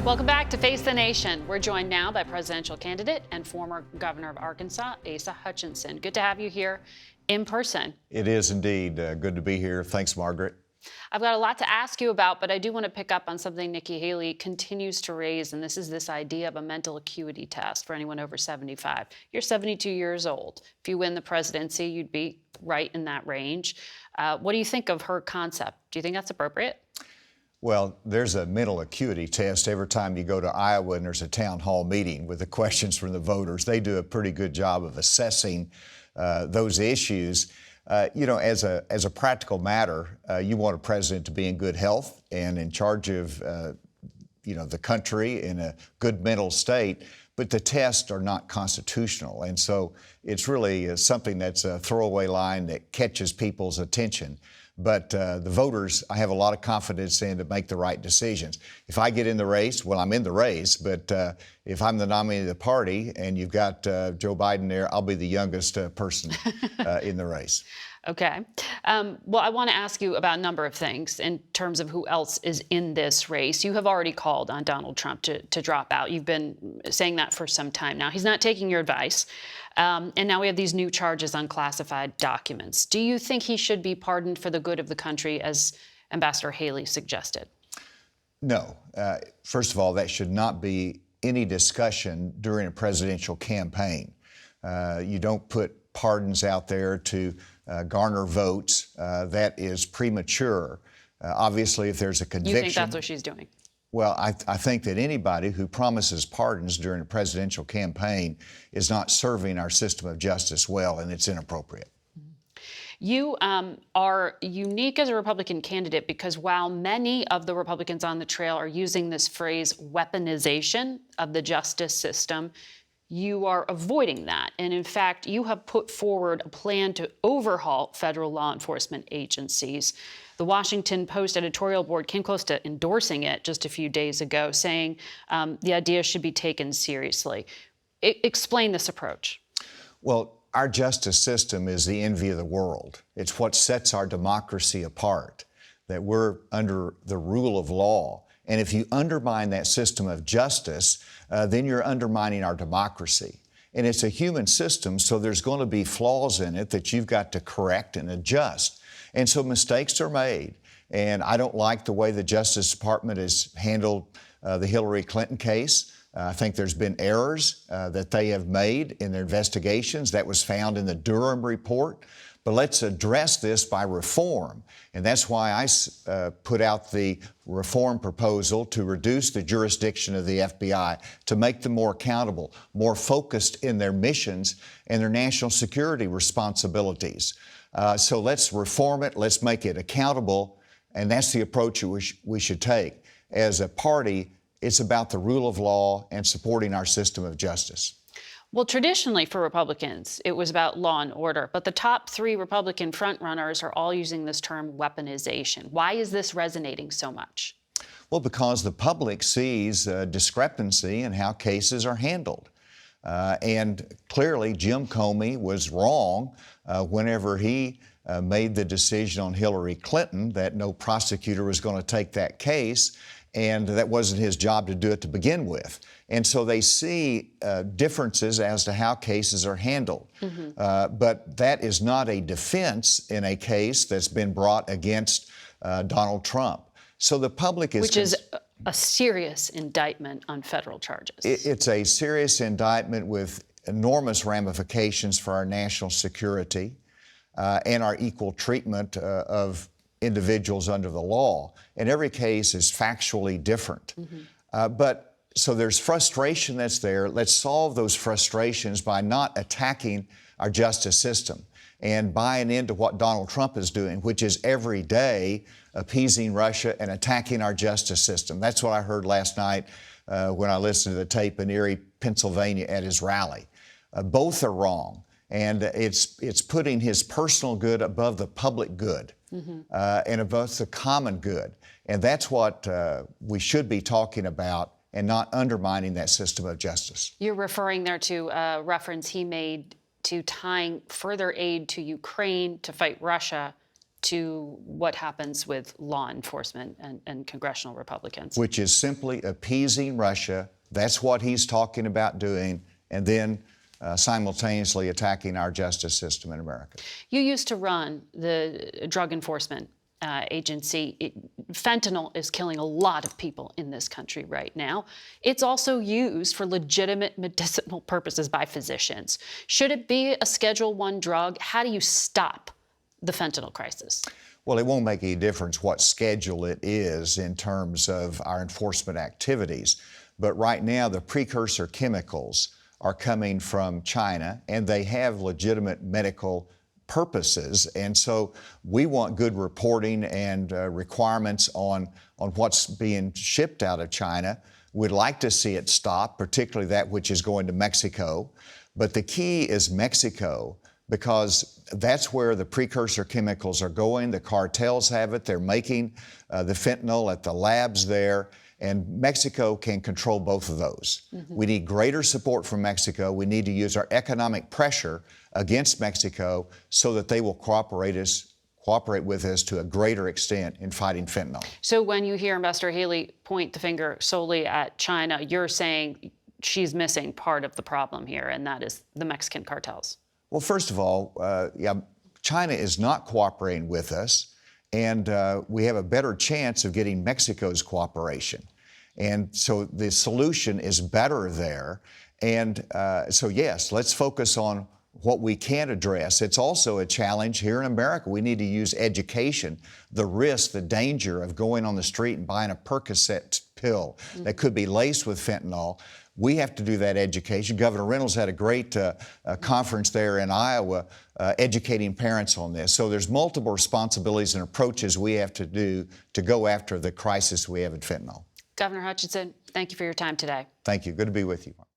Welcome back to Face the Nation. We're joined now by presidential candidate and former governor of Arkansas, Asa Hutchinson. Good to have you here in person. It is indeed good to be here. Thanks, Margaret. I've got a lot to ask you about, but I do want to pick up on something Nikki Haley continues to raise, and this is this idea of a mental acuity test for anyone over 75. You're 72 years old. If you win the presidency, you'd be right in that range. What do you think of her concept? Do you think that's appropriate? Well, there's a mental acuity test every time you go to Iowa and there's a town hall meeting with the questions from the voters. They do a pretty good job of assessing those issues. As a practical matter, you want a president to be in good health and in charge of, the country in a good mental state. But the tests are not constitutional. And so it's really something that's a throwaway line that catches people's attention. But the voters, I have a lot of confidence in to make the right decisions. If I get in the race, well, I'm in the race. But if I'm the nominee of the party and you've got Joe Biden there, I'll be the youngest person in the race. Okay. Well, I want to ask you about a number of things in terms of who else is in this race. You have already called on Donald Trump to drop out. You've been saying that for some time now. He's not taking your advice. And now we have these new charges on classified documents. Do you think he should be pardoned for the good of the country, as Ambassador Haley suggested? No. First of all, that should not be any discussion during a presidential campaign. You don't put pardons out there to garner votes. That is premature. Obviously, if there's a conviction... You think that's what she's doing? Well, I think that anybody who promises pardons during a presidential campaign is not serving our system of justice well, and it's inappropriate. You are unique as a Republican candidate because while many of the Republicans on the trail are using this phrase weaponization of the justice system, you are avoiding that. And in fact, you have put forward a plan to overhaul federal law enforcement agencies. The Washington Post editorial board came close to endorsing it just a few days ago, saying the idea should be taken seriously. Explain this approach. Well, our justice system is the envy of the world. It's what sets our democracy apart, that we're under the rule of law. And if you undermine that system of justice, then you're undermining our democracy. And it's a human system, so there's going to be flaws in it that you've got to correct and adjust. And so mistakes are made. And I don't like the way the Justice Department has handled the Hillary Clinton case. I think there's been errors that they have made in their investigations. That was found in the Durham report. But let's address this by reform. And that's why I put out the reform proposal to reduce the jurisdiction of the FBI, to make them more accountable, more focused in their missions and their national security responsibilities. So let's reform it, let's make it accountable, and that's the approach we should take. As a party, it's about the rule of law and supporting our system of justice. Well, traditionally for Republicans, it was about law and order, but the top three Republican frontrunners are all using this term weaponization. Why is this resonating so much? Well, because the public sees a discrepancy in how cases are handled. And clearly, Jim Comey was wrong whenever he made the decision on Hillary Clinton that no prosecutor was going to take that case, and that wasn't his job to do it to begin with. And so they see differences as to how cases are handled. Mm-hmm. But that is not a defense in a case that's been brought against Donald Trump. So the public is... Which is a serious indictment on federal charges. It's a serious indictment with enormous ramifications for our national security and our equal treatment of individuals under the law. And every case is factually different. Mm-hmm. So there's frustration that's there. Let's solve those frustrations by not attacking our justice system and buying into what Donald Trump is doing, which is every day appeasing Russia and attacking our justice system. That's what I heard last night when I listened to the tape in Erie, Pennsylvania at his rally. Both are wrong, and it's putting his personal good above the public good. Mm-hmm. And above the common good. And that's what we should be talking about, and not undermining that system of justice. You're referring there to a reference he made to tying further aid to Ukraine to fight Russia to what happens with law enforcement and congressional Republicans. Which is simply appeasing Russia. That's what he's talking about doing, and then simultaneously attacking our justice system in America. You used to run the Drug Enforcement Agency. Fentanyl is killing a lot of people in this country right now. It's also used for legitimate medicinal purposes by physicians. Should it be a Schedule I drug? How do you stop the fentanyl crisis? Well, it won't make any difference what schedule it is in terms of our enforcement activities. But right now, the precursor chemicals are coming from China, and they have legitimate medical purposes. And so we want good reporting and requirements on what's being shipped out of China. We'd like to see it stop, particularly that which is going to Mexico. But the key is Mexico, because that's where the precursor chemicals are going. The cartels have it. They're making the fentanyl at the labs there. And Mexico can control both of those. Mm-hmm. We need greater support from Mexico. We need to use our economic pressure against Mexico so that they will cooperate with us to a greater extent in fighting fentanyl. So when you hear Ambassador Haley point the finger solely at China, you're saying she's missing part of the problem here, and that is the Mexican cartels. Well, first of all, China is not cooperating with us. And we have a better chance of getting Mexico's cooperation. And so the solution is better there. And so, yes, let's focus on what we can address. It's also a challenge here in America. We need to use education, the risk, the danger of going on the street and buying a Percocet pill that could be laced with fentanyl. We have to do that education. Governor Reynolds had a great conference there in Iowa educating parents on this. So there's multiple responsibilities and approaches we have to do to go after the crisis we have in fentanyl. Governor Hutchinson, thank you for your time today. Thank you. Good to be with you.